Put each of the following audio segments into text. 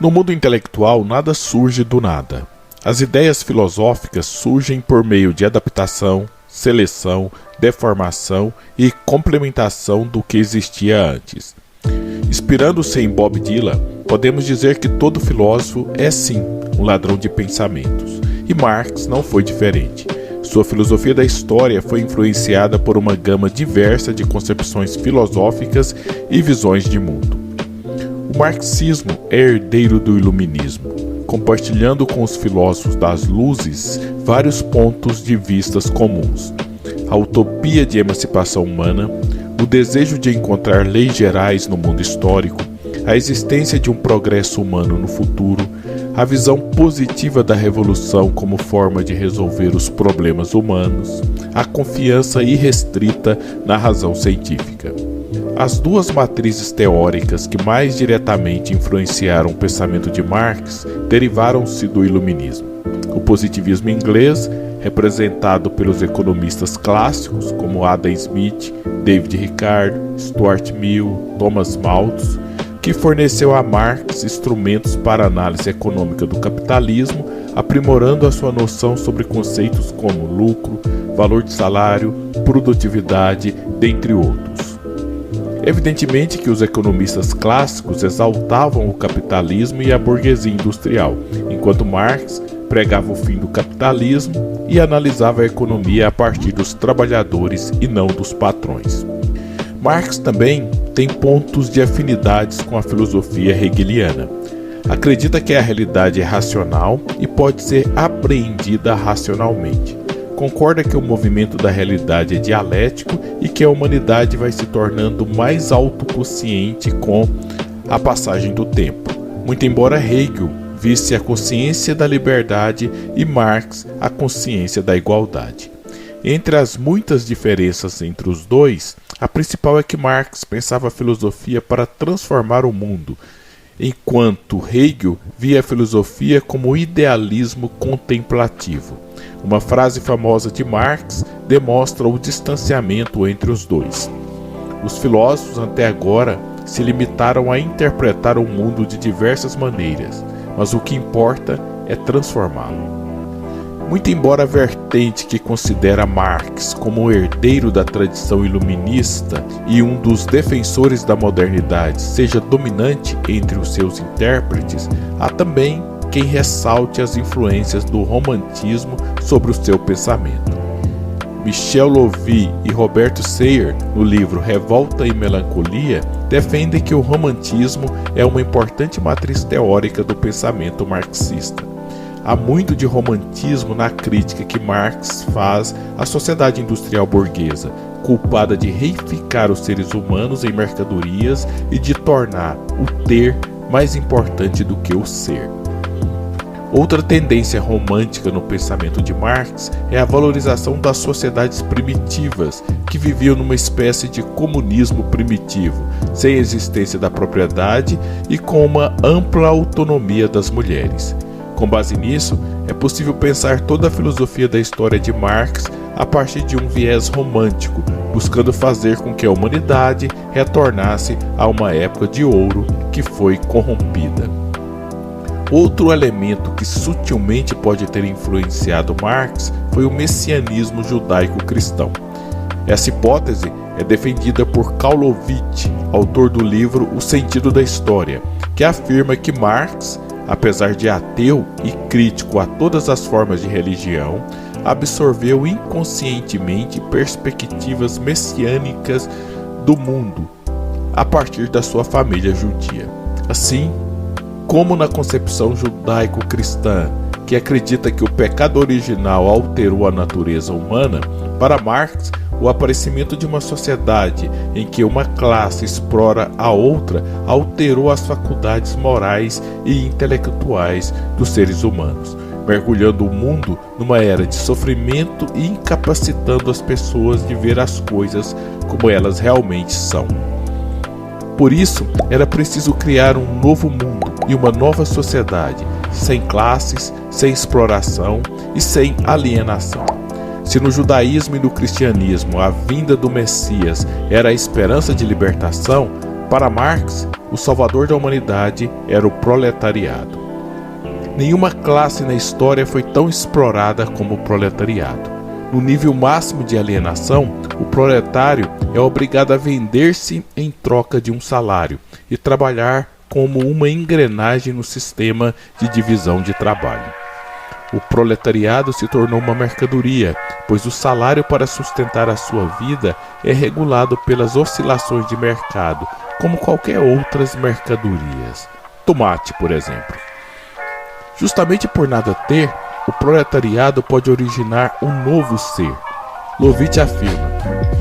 No mundo intelectual, nada surge do nada. As ideias filosóficas surgem por meio de adaptação, seleção, deformação e complementação do que existia antes. Inspirando-se em Bob Dylan, podemos dizer que todo filósofo é sim um ladrão de pensamentos, e Marx não foi diferente. Sua filosofia da história foi influenciada por uma gama diversa de concepções filosóficas e visões de mundo. O marxismo é herdeiro do iluminismo, compartilhando com os filósofos das luzes vários pontos de vistas comuns. A utopia de emancipação humana, o desejo de encontrar leis gerais no mundo histórico, a existência de um progresso humano no futuro, a visão positiva da revolução como forma de resolver os problemas humanos, a confiança irrestrita na razão científica. As duas matrizes teóricas que mais diretamente influenciaram o pensamento de Marx derivaram-se do iluminismo. O positivismo inglês, representado pelos economistas clássicos como Adam Smith, David Ricardo, Stuart Mill, Thomas Malthus, que forneceu a Marx instrumentos para a análise econômica do capitalismo, aprimorando a sua noção sobre conceitos como lucro, valor de salário, produtividade, dentre outros. Evidentemente que os economistas clássicos exaltavam o capitalismo e a burguesia industrial, enquanto Marx pregava o fim do capitalismo e analisava a economia a partir dos trabalhadores e não dos patrões. Marx também tem pontos de afinidades com a filosofia hegeliana. Acredita que a realidade é racional e pode ser apreendida racionalmente. Concorda que o movimento da realidade é dialético e que a humanidade vai se tornando mais autoconsciente com a passagem do tempo. Muito embora Hegel visse a consciência da liberdade e Marx a consciência da igualdade. Entre as muitas diferenças entre os dois, a principal é que Marx pensava a filosofia para transformar o mundo, enquanto Hegel via a filosofia como idealismo contemplativo. Uma frase famosa de Marx demonstra o distanciamento entre os dois. Os filósofos até agora se limitaram a interpretar o mundo de diversas maneiras, mas o que importa é transformá-lo. Muito embora a vertente que considera Marx como o herdeiro da tradição iluminista e um dos defensores da modernidade seja dominante entre os seus intérpretes, há também quem ressalte as influências do romantismo sobre o seu pensamento. Michel Louvi e Roberto Sayer, no livro Revolta e Melancolia, defendem que o romantismo é uma importante matriz teórica do pensamento marxista. Há muito de romantismo na crítica que Marx faz à sociedade industrial burguesa, culpada de reificar os seres humanos em mercadorias e de tornar o ter mais importante do que o ser. Outra tendência romântica no pensamento de Marx é a valorização das sociedades primitivas, que viviam numa espécie de comunismo primitivo, sem existência da propriedade e com uma ampla autonomia das mulheres. Com base nisso, é possível pensar toda a filosofia da história de Marx a partir de um viés romântico, buscando fazer com que a humanidade retornasse a uma época de ouro que foi corrompida. Outro elemento que sutilmente pode ter influenciado Marx foi o messianismo judaico-cristão. Essa hipótese é defendida por Kaulovitch, autor do livro O Sentido da História, que afirma que Marx, apesar de ateu e crítico a todas as formas de religião, absorveu inconscientemente perspectivas messiânicas do mundo a partir da sua família judia. Assim, como na concepção judaico-cristã, que acredita que o pecado original alterou a natureza humana, para Marx, o aparecimento de uma sociedade em que uma classe explora a outra alterou as faculdades morais e intelectuais dos seres humanos, mergulhando o mundo numa era de sofrimento e incapacitando as pessoas de ver as coisas como elas realmente são. Por isso, era preciso criar um novo mundo e uma nova sociedade, sem classes, sem exploração e sem alienação. Se no judaísmo e no cristianismo a vinda do Messias era a esperança de libertação, Para Marx, o salvador da humanidade era o proletariado. Nenhuma classe na história foi tão explorada como o proletariado. No nível máximo de alienação, o proletário é obrigado a vender-se em troca de um salário e trabalhar como uma engrenagem no sistema de divisão de trabalho. O proletariado se tornou uma mercadoria, pois o salário para sustentar a sua vida é regulado pelas oscilações de mercado, como qualquer outras mercadorias. Tomate, por exemplo. Justamente por nada ter, o proletariado pode originar um novo ser. Lovitch afirma: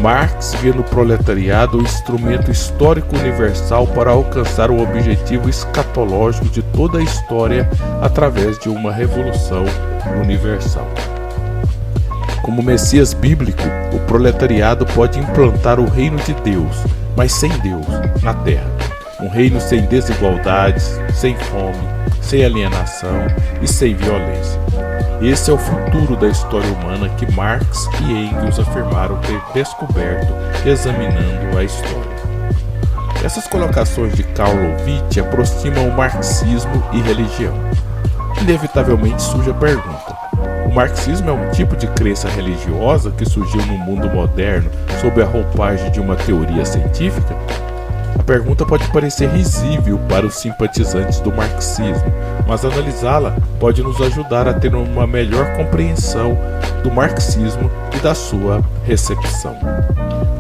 Marx vê no proletariado o instrumento histórico universal para alcançar o objetivo escatológico de toda a história através de uma revolução universal. Como Messias bíblico, o proletariado pode implantar o reino de Deus, mas sem Deus, na terra. Um reino sem desigualdades, sem fome, sem alienação e sem violência. Esse é o futuro da história humana que Marx e Engels afirmaram ter descoberto examinando a história. Essas colocações de Karl Lovitch aproximam o marxismo e religião. Inevitavelmente surge a pergunta: o marxismo é um tipo de crença religiosa que surgiu no mundo moderno sob a roupagem de uma teoria científica? A pergunta pode parecer risível para os simpatizantes do marxismo, mas analisá-la pode nos ajudar a ter uma melhor compreensão do marxismo e da sua recepção.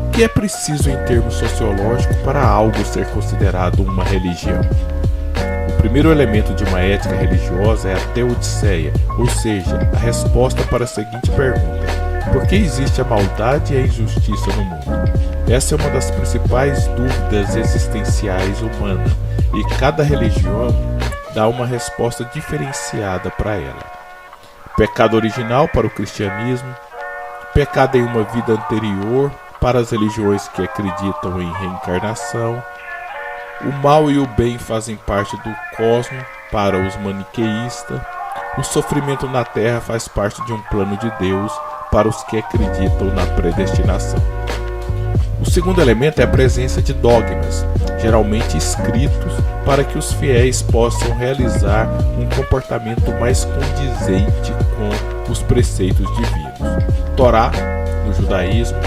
O que é preciso em termos sociológicos para algo ser considerado uma religião? O primeiro elemento de uma ética religiosa é a teodiceia, ou seja, a resposta para a seguinte pergunta: por que existe a maldade e a injustiça no mundo? Essa é uma das principais dúvidas existenciais humanas, e cada religião dá uma resposta diferenciada para ela. Pecado original para o cristianismo, pecado em uma vida anterior para as religiões que acreditam em reencarnação, o mal e o bem fazem parte do cosmos para os maniqueístas, o sofrimento na terra faz parte de um plano de Deus para os que acreditam na predestinação. O segundo elemento é a presença de dogmas, geralmente escritos para que os fiéis possam realizar um comportamento mais condizente com os preceitos divinos. Torá, no judaísmo,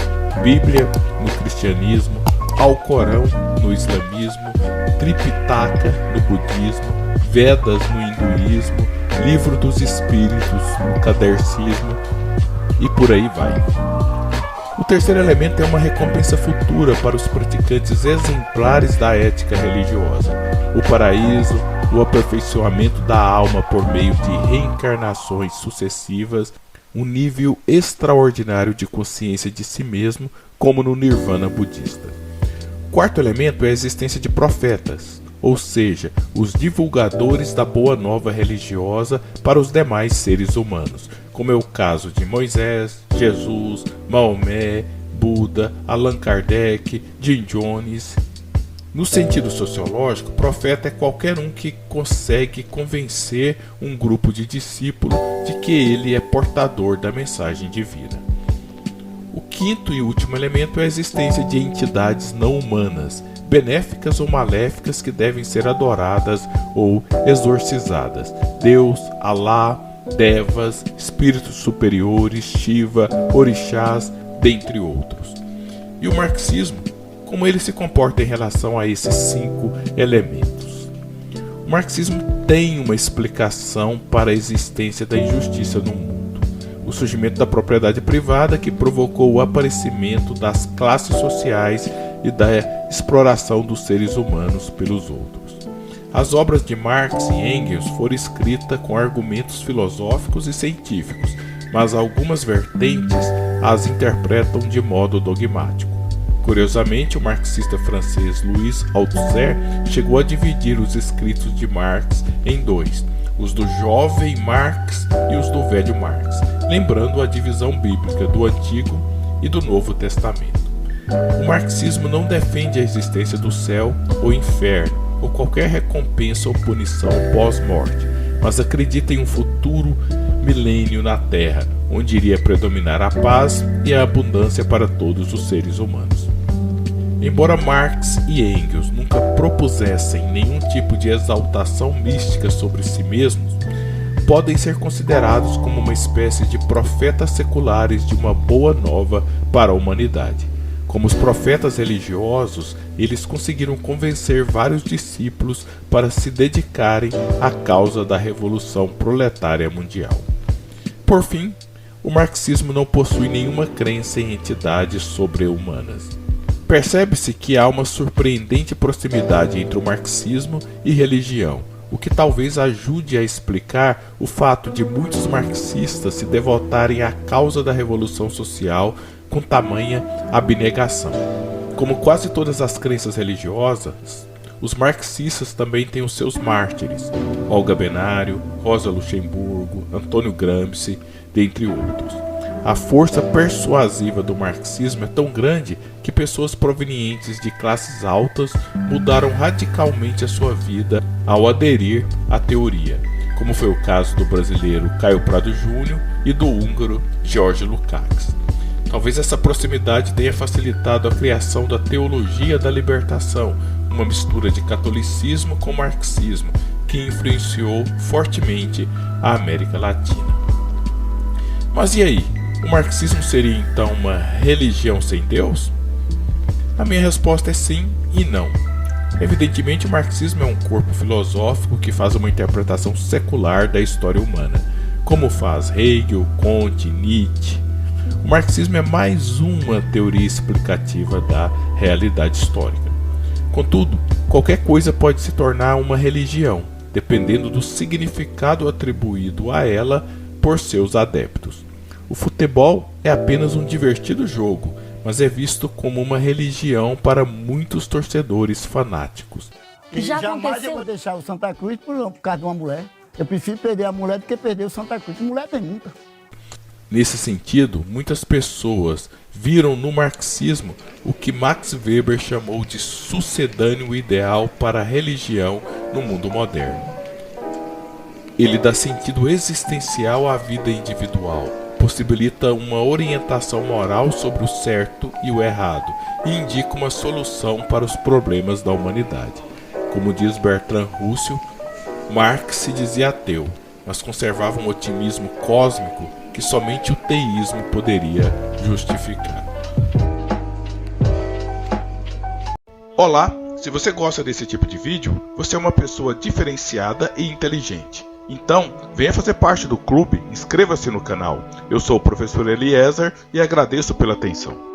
Bíblia, no cristianismo, Alcorão, no islamismo, Tripitaka, no budismo, Vedas, no hinduísmo, Livro dos Espíritos, no kardecismo, e por aí vai. O terceiro elemento é uma recompensa futura para os praticantes exemplares da ética religiosa: o paraíso, o aperfeiçoamento da alma por meio de reencarnações sucessivas, um nível extraordinário de consciência de si mesmo, como no Nirvana budista. O quarto elemento é a existência de profetas, ou seja, os divulgadores da boa nova religiosa para os demais seres humanos, como é o caso de Moisés, Jesus, Maomé, Buda, Allan Kardec, Jim Jones. No sentido sociológico, profeta é qualquer um que consegue convencer um grupo de discípulos de que ele é portador da mensagem divina. O quinto e último elemento é a existência de entidades não humanas, benéficas ou maléficas, que devem ser adoradas ou exorcizadas: Deus, Alá, Devas, espíritos superiores, Shiva, orixás, dentre outros. E o marxismo, como ele se comporta em relação a esses 5 elementos? O marxismo tem uma explicação para a existência da injustiça no mundo: o surgimento da propriedade privada, que provocou o aparecimento das classes sociais e da exploração dos seres humanos pelos outros. As obras de Marx e Engels foram escritas com argumentos filosóficos e científicos, mas algumas vertentes as interpretam de modo dogmático. Curiosamente, o marxista francês Louis Althusser chegou a dividir os escritos de Marx em 2, os do jovem Marx e os do velho Marx, lembrando a divisão bíblica do Antigo e do Novo Testamento. O marxismo não defende a existência do céu ou inferno, ou qualquer recompensa ou punição pós-morte, mas acredita em um futuro milênio na Terra, onde iria predominar a paz e a abundância para todos os seres humanos. Embora Marx e Engels nunca propusessem nenhum tipo de exaltação mística sobre si mesmos, podem ser considerados como uma espécie de profetas seculares de uma boa nova para a humanidade. Como os profetas religiosos, eles conseguiram convencer vários discípulos para se dedicarem à causa da Revolução Proletária Mundial. Por fim, o marxismo não possui nenhuma crença em entidades sobre-humanas. Percebe-se que há uma surpreendente proximidade entre o marxismo e religião, o que talvez ajude a explicar o fato de muitos marxistas se devotarem à causa da revolução social com tamanha abnegação. Como quase todas as crenças religiosas, os marxistas também têm os seus mártires, Olga Benário, Rosa Luxemburgo, Antônio Gramsci, dentre outros. A força persuasiva do marxismo é tão grande que pessoas provenientes de classes altas mudaram radicalmente a sua vida ao aderir à teoria, como foi o caso do brasileiro Caio Prado Júnior e do húngaro George Lukács. Talvez essa proximidade tenha facilitado a criação da teologia da libertação, uma mistura de catolicismo com marxismo, que influenciou fortemente a América Latina. Mas e aí? O marxismo seria então uma religião sem Deus? A minha resposta é sim e não. Evidentemente, o marxismo é um corpo filosófico que faz uma interpretação secular da história humana, como faz Hegel, Comte, Nietzsche. O marxismo é mais uma teoria explicativa da realidade histórica. Contudo, qualquer coisa pode se tornar uma religião, dependendo do significado atribuído a ela por seus adeptos. O futebol é apenas um divertido jogo, mas é visto como uma religião para muitos torcedores fanáticos. Jamais eu vou deixar o Santa Cruz por causa de uma mulher. Eu prefiro perder a mulher do que perder o Santa Cruz. Mulher tem muita. Nesse sentido, muitas pessoas viram no marxismo o que Max Weber chamou de sucedâneo ideal para a religião no mundo moderno. Ele dá sentido existencial à vida individual, possibilita uma orientação moral sobre o certo e o errado e indica uma solução para os problemas da humanidade. Como diz Bertrand Russell, Marx se dizia ateu, mas conservava um otimismo cósmico que somente o teísmo poderia justificar. Olá, se você gosta desse tipo de vídeo, você é uma pessoa diferenciada e inteligente. Então, venha fazer parte do clube, inscreva-se no canal. Eu sou o professor Eliezer e agradeço pela atenção.